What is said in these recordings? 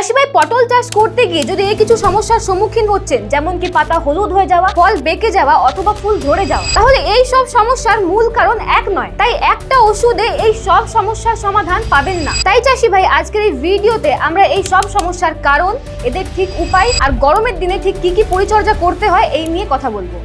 চাষি ভাই পটল চাষ করতে গিয়ে যদি এই কিছু সমস্যার সম্মুখীন হচ্ছেন, যেমন কি পাতা হলুদ হয়ে যাওয়া, ফল বেঁকে যাওয়া অথবা ফুল ঝরে যাওয়া, তাহলে এই সব সমস্যার মূল কারণ এক নয়। তাই একটা ওষুধে এই সব সমস্যার সমাধান পাবেন না। তাই চাষি ভাই আজকের এই ভিডিওতে আমরা এই সব সমস্যার কারণ, এদের ঠিক উপায় আর গরমের দিনে ঠিক কি কি পরিচর্যা করতে হয় এই নিয়ে কথা বলবো।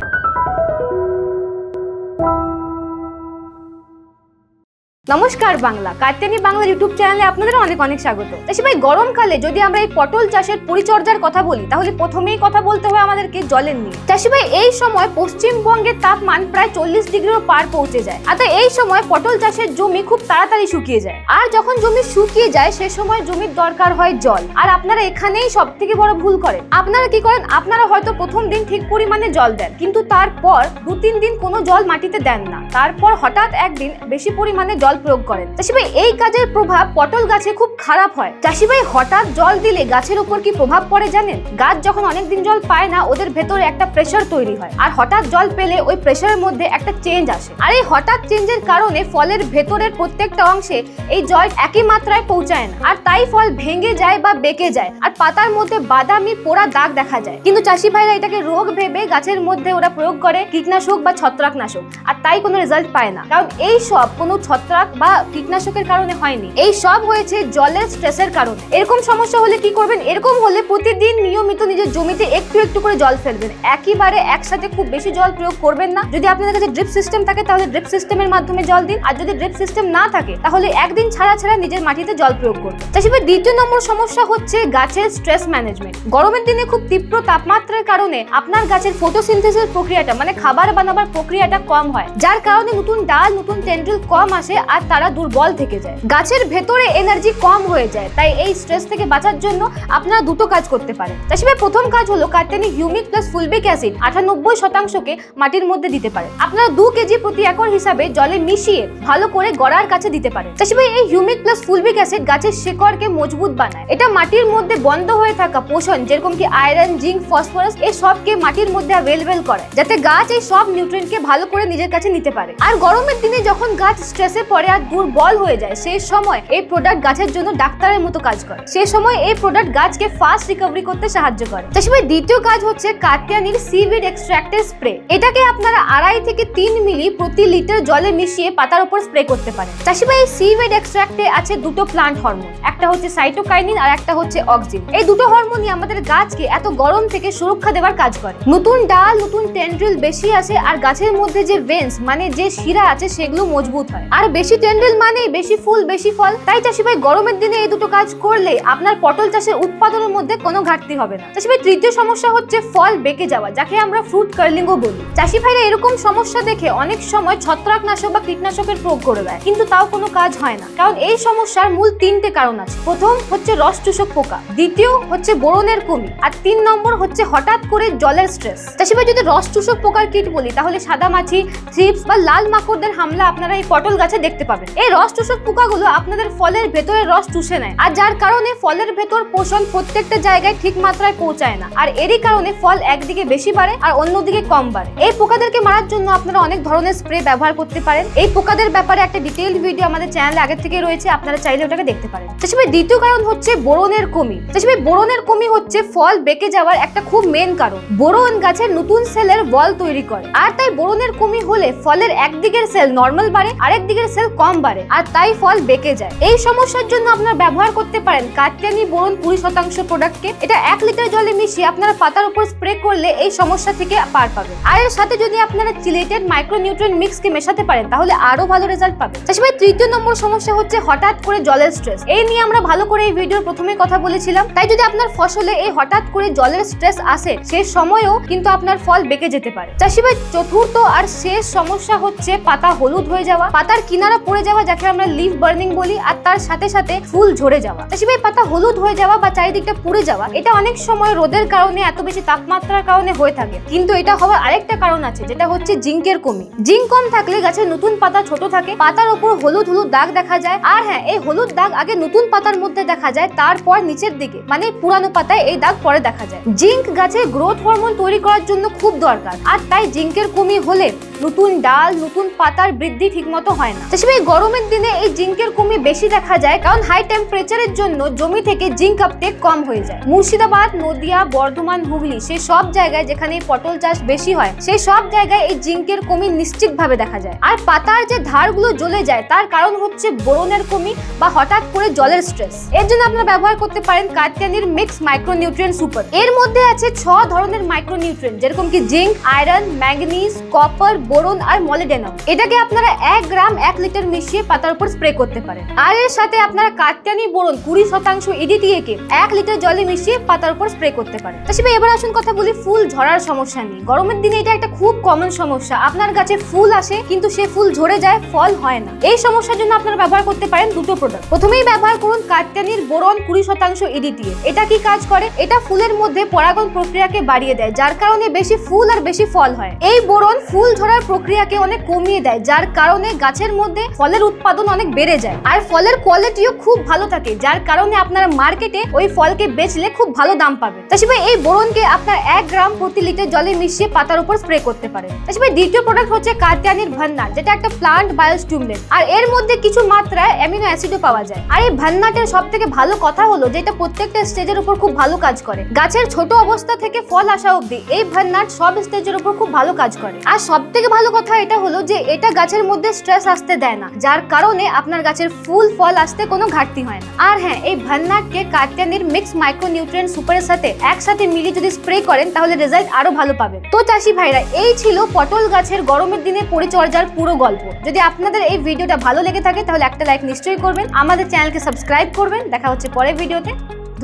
নমস্কার বাংলা, কাত্যায়নী বাংলা ইউটিউব চ্যানেলে আপনাদের অনেক অনেক স্বাগত। চাষি ভাই গরমকালে যদি আমরা এই পটল চাষের পরিচর্যার কথা বলি, তাহলে প্রথমেই কথা বলতে হবে আমাদেরকে জলের নিয়ে। চাষি ভাই এই সময় পশ্চিমবঙ্গের তাপমান প্রায় 40 ডিগ্রিরও পার পৌঁছে যায়, আর তাই এই সময় পটল চাষের জমি খুব তাড়াতাড়ি শুকিয়ে যায়। আর যখন জমি শুকিয়ে যায় সে সময় জমির দরকার হয় জল। আর আপনারা এখানেই সব থেকে বড় ভুল করেন। আপনারা কি করেন, আপনারা হয়তো প্রথম দিন ঠিক পরিমাণে জল দেন, কিন্তু তারপর 2-3 দিন কোনো জল মাটিতে দেন না। তারপর হঠাৎ একদিন বেশি পরিমাণে জল প্রয়োগ করেন। চাষি ভাই এই কাজের প্রভাব পটল গাছে খুব খারাপ হয়। চাষি ভাই হঠাৎ জল দিলে গাছের উপর কি প্রভাব পড়ে জানেন? গাছ যখন অনেকদিন জল পায় না, ওদের ভেতরে একটা প্রেসার তৈরি হয়, আর হঠাৎ জল পেলে ওই প্রেসারের মধ্যে একটা চেঞ্জ আসে। আর এই হঠাৎ চেঞ্জের কারণে ফলের ভেতরের প্রত্যেকটা অংশে এই জল একই মাত্রায় পৌঁছায় না, আর তাই ফল ভেঙে যায় বা বেঁকে যায়, আর পাতার মধ্যে বাদামি পোড়া দাগ দেখা যায়। কিন্তু চাষি ভাইরা এটাকে রোগ ভেবে গাছের মধ্যে ওরা প্রয়োগ করে কীটনাশক বা ছত্রাকনাশক, আর তাই কোনো রেজাল্ট পায় না। কারণ এই সব কোনো ছত্রাক বা কীটনাশকের কারণে হয়নি, এই সব হয়েছে জলের স্ট্রেসের কারণে। এরকম সমস্যা হলে কি করবেন? এরকম হলে প্রতিদিন নিয়মিত নিজের জমিতে একটু একটু করে জল ফেলবেন। একইবারে একসাথে খুব বেশি জল প্রয়োগ করবেন না। যদি আপনাদের কাছে ড্রিপ সিস্টেম থাকে তাহলে ড্রিপ সিস্টেমের মাধ্যমে জল দিন, আর যদি ড্রিপ সিস্টেম না থাকে তাহলে একদিন ছাড়া ছাড়া নিজের মাটিতে জল প্রয়োগ করবেন। চাষিভাই দ্বিতীয় নম্বর সমস্যা হচ্ছে গাছের স্ট্রেস ম্যানেজমেন্ট। গরমের দিনে খুব তীব্র তাপমাত্রার কারণে আপনার গাছের ফটোসিনথেসিস প্রক্রিয়াটা মানে খাবার বানাবার প্রক্রিয়াটা কম হয়, যার কারণে নতুন ডাল নতুন টেন্ড্রিল কম আসে আর তারা দুর্বল থেকে যায়। গাছের ভেতরে এনার্জি কম হয়ে যায়। তাই এই স্ট্রেস থেকে বাঁচার জন্য আপনারা দুটো কাজ করতে পারেন। চাষিভাই প্রথম কাজ হলো কাত্যায়নী হিউমিক প্লাস ফুলবিক অ্যাসিড 98% মাটির মধ্যে দিতে পারেন। আপনারা 2 কেজি প্রতি একর হিসাবে জলে মিশিয়ে ভালো করে গড়ার কাছে দিতে পারেন। চাষিভাই এই হিউমিক প্লাস ফুলবিক অ্যাসিড গাছের শিকড়কে মজবুত বানায়। এটা মাটির মধ্যে বন্ধ হয়ে থাকা পোষণ যেরকম কি আয়রন, জিঙ্ক, ফসফরাস এই সবকে মাটির মধ্যে অ্যাভেলেবল করে, যাতে গাছ এই সব নিউট্রিয়েন্টকে ভালো করে নিজের কাছে নিতে পারে। আর গরমের দিনে যখন গাছ স্ট্রেসে পড়ে আর দুর্বল হয়ে যায়, সেই সময় এই প্রোডাক্ট গাছের জন্য ডাক্তারের মতো কাজ করে। সেই সময় এই প্রোডাক্ট গাছকে ফাস্ট রিকভারি করতে সাহায্য করে। চাষিভাই দ্বিতীয় কাজ হচ্ছে কাত্যায়নীর সিউইড এক্সট্রাক্টের স্প্রে। এটাকে আপনারা 2.5 থেকে 3 মিলি প্রতি লিটার জলে মিশিয়ে পাতার উপর স্প্রে করতে পারেন। চাষিভাই এই সিউইড এক্সট্রাক্টে আছে দুটো প্লান্ট হরমোন, একটা হচ্ছে সাইটোকাইনিন আর একটা হচ্ছে অক্সিন। এই দুটো হরমোনই আমাদের গাছকে এত গরম থেকে সুরক্ষা দেওয়ার কাজ করে। নতুন ডাল নতুন টেন্ড্রিল বেশি আসে, আর গাছের মধ্যে যে ভেন্স মানে যে শিরা আছে সেগুলো মজবুত হয়। আর বেশি টেন্ড্রিল মানে বেশি ফুল বেশি ফল। তাই চাষিভাই গরমের দিনে এই দুটো কাজ করলে আপনার পটল চাষের উৎপাদনের মধ্যে কোনো ঘাটতি হবে না। চাষিভাই তৃতীয় সমস্যা হচ্ছে ফল বেঁকে যাওয়া, যাকে আমরা ফ্রুট কার্লিংও বলি। চাষি ভাইরা এরকম সমস্যা দেখে অনেক সময় ছত্রাকনাশক বা কীটনাশকের প্রয়োগ করে দেয়, কিন্তু তাও কোনো কাজ হয় না। কারণ এই সমস্যার মূল 3টে কারণ আছে। প্রথম হচ্ছে রস চূষক পোকা, দ্বিতীয় হচ্ছে বোরনের কমি, আর 3 নম্বর হচ্ছে হঠাৎ করে জলের স্ট্রেস। চাষিভাই যদি রস চূষক পোকার কীট বলি, তাহলে সাদামাছি, থ্রিপস বা লাল মাকড়দের হামলা আপনারা এই পটল গাছে দেখতে পাবেন। এই রস চূষক পোকাগুলো আপনাদের ফলের ভেতরে রস চুষে নেয়, আর যার কারণে ফলের ভেতর পোষণ প্রত্যেকটা জায়গায় ঠিক মাত্রায় পৌঁছায় না, আর এরই কারণে ফল একদিকে বেশি বাড়ে আর অন্যদিকে কম বাড়ে। এই পোকাদেরকে মারার জন্য আপনারা অনেক ধরনের স্প্রে ব্যবহার করতে পারেন। এই পোকাদের ব্যাপারে একটা ডিটেইলড ভিডিও আমাদের চ্যানেলে আগে থেকে রয়েছে, আপনারা চাইলে ওটাকে দেখতে পারেন। চাষিভাই দ্বিতীয় কারণ হচ্ছে বোরনের কমি। চাষিভাই বোরনের কমি হচ্ছে ফল বেঁকে যাওয়ার একটা খুব মেন কারণ। বোরন গাছের নতুন সেলের ওয়াল তৈরি করে, আর তাই বোরনের কমি হলে ফলের একদিকের সেল নরমাল বাড়ে, আরেক দিকের সেল কম বাড়ে, আর তাই ফল বেঁকে যায়। এই সমস্যার জন্য আপনারা ব্যবহার করতে পারেন কাত্যায়নী বোরন 20% প্রোডাক্টকে। এটা 1 লিটার জলে মিশিয়ে আপনারা পাতার উপর স্প্রে করলে এই সমস্যা থেকে পার পাবেন। আর এর সাথে যদি আপনারা চিলেটেড মাইক্রোনিউট্রিয়েন্ট মিক্সকে মেশাতে পারেন তাহলে আরো ভালো রেজাল্ট পাবেন। চাষিভাই তৃতীয় নম্বর সমস্যা হচ্ছে হঠাৎ করে জলের স্ট্রেস। এই নিয়ে আমরা ভালো করে এই ভিডিওর প্রথমে কথা বলেছিলাম। তাই যদি আপনার ফসলে এই হঠাৎ করে জলের স্ট্রেস আসে, সেই সময়ও কিন্তু আপনার ফল বেঁকে যেতে পারে। চাষিভাই চতুর্থ আর শেষ সমস্যা হচ্ছে পাতা হলুদ হয়ে যাওয়া, পাতার কিনারা পড়ে যাওয়া, যাকে আমরা লিফ বার্নিং বলি, আর তার সাথে সাথে ফুল ঝরে যাওয়া। চাষিভাই পাতা হলুদ হয়ে যাওয়া বা চারিদিকটা পুড়ে যাওয়া, এটা অনেক সময় রোদের কারণে, এত বেশি তাপমাত্রার কারণে হয়ে থাকে, কিন্তু এটা হওয়ার আরেকটা কারণ আছে, যেটা হচ্ছে জিঙ্কের কমি। জিঙ্ক কম থাকলে গাছের নতুন পাতা ছোট থাকে, পাতার উপর হলুদ হলুদ দাগ দেখা যায়। আর হ্যাঁ, এই হলুদ দাগ আগে নতুন পাতার মধ্যে দেখা যায়, তারপর নিচের দিকে মানে পুরানো পাতায় এই দাগ পরে দেখা যায়। জিঙ্ক গাছের গ্রোথ হরমোন তৈরি করার জন্য খুব দরকার, আর তাই জিঙ্কের কমি হলে নতুন ডাল, নতুন পাতার বৃদ্ধি ঠিকমতো হয় না। চাষি ভাই, গরমের দিনে এই জিঙ্কের কমি বেশি দেখা যায়, কারণ হাই টেম্পারেচারের জন্য জমি থেকে জিঙ্ক আপটেক কম হয়ে যায়। মুর্শিদাবাদ, নদিয়া, বর্ধমান, হুগলি, সেই সব জায়গায় যেখানে পটল চাষ বেশি হয়, সেই সব জায়গায় এই জিঙ্কের কমি নিশ্চিতভাবে দেখা যায়। আর পাতার যে ধারগুলো জ্বলে যায় তার কারণ হচ্ছে বোরনের কমি বা হঠাৎ করে জলের স্ট্রেস। এর জন্য আপনারা ব্যবহার করতে পারেন কাত্যানির মিক্স মাইক্রোনিউট্রিয়েন্ট সুপার। এর মধ্যে আছে 6 ধরনের মাইক্রোনিউট্রিয়েন্ট, যেরকম কি zinc, iron, manganese, copper, boron আর মলিবডেনাম। এটাকে আপনারা 1 গ্রাম 1 লিটার মিশিয়ে পাতার উপর স্প্রে করতে পারেন। আর এর সাথে আপনারা কাত্যানি বোরন 20% EDTA কে 1 লিটার জলে মিশিয়ে পাতার উপর স্প্রে করতে পারেন। চাষি ভাই, এবার আসুন কথা বলি ফুল ঝরার সমস্যা নিয়ে। গরমের দিনে এটা একটা খুব কমন সমস্যা। আপনার গাছে ফুল আসে কিন্তু সে ফুল ঝরে যায়, ফল হয় না। এই সমস্যার জন্য আপনারা ব্যবহার করতে পারেন দুটো প্রোডাক্ট। প্রথমেই ব্যবহার করুন কাত্যানির বোরন 20% EDTA। এটা কি কাজ করে? এটা ফুলের মধ্যে পরাগন প্রক্রিয়াকে বাড়িয়ে দেয়, যার কারণে বেশি ফুল আর বেশি ফল হয়। এই বোরন ফুল ঝরার প্রক্রিয়াকে অনেক কমিয়ে দেয়, যার কারণে গাছের মধ্যে ফলের উৎপাদন অনেক বেড়ে যায় আর ফলের কোয়ালিটিও খুব ভালো থাকে, যার কারণে আপনারা মার্কেটে ওই ফলকে বেচলে খুব ভালো দাম পাবেন। চাষি ভাই, এই বোরনকে আপনার 1 গ্রাম প্রতি লিটার জলে মিশিয়ে পাতার উপর স্প্রে করতে পারেন। চাষি ভাই, দ্বিতীয় প্রোডাক্ট হচ্ছে কাত্যানির ভান্নাট, যেটা একটা প্লান্ট বায়োস্টিমুলেন্ট। আর এর মধ্যে কিছু মাত্রায় অ্যামিনো অ্যাসিডও পাওয়া যায়। আর এই ভান্নাটের সবথেকে ভালো কথা হলো যে এটা প্রত্যেকটা স্টেজের উপর খুব ভালো কাজ করে। গাছের ছোট অবস্থা থেকে ফল আসা অবধি এই ভান্নাট সব স্টেজের উপর খুব ভালো কাজ করে। আর সবথেকে ভালো কথা এটা হলো যে এটা গাছের মধ্যে স্ট্রেস আসতে দেয় না, যার কারণে আপনার গাছের ফুল ফল আসতে কোনো ঘাটতি হয় না। আর হ্যাঁ, এই ভান্নাটকে কাত্যানির মিক্স মাইক্রোনিউট্রিয়েন্ট সুপারের সাথে একসাথে মিলিয়ে যদি স্প্রে করেন তাহলে রেজাল্ট আরো ভালো পাবেন। তো চাষি ভাইরা, এই ছিল পটল গাছের গরমের দিনে পরিচর্যার পুরো গল্প। যদি আপনাদের এই ভিডিওটা ভালো লেগে থাকে তাহলে একটা লাইক নিশ্চয়ই করবেন, আমাদের চ্যানেলকে সাবস্ক্রাইব করবেন। দেখা হচ্ছে পরের ভিডিওতে।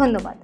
ধন্যবাদ।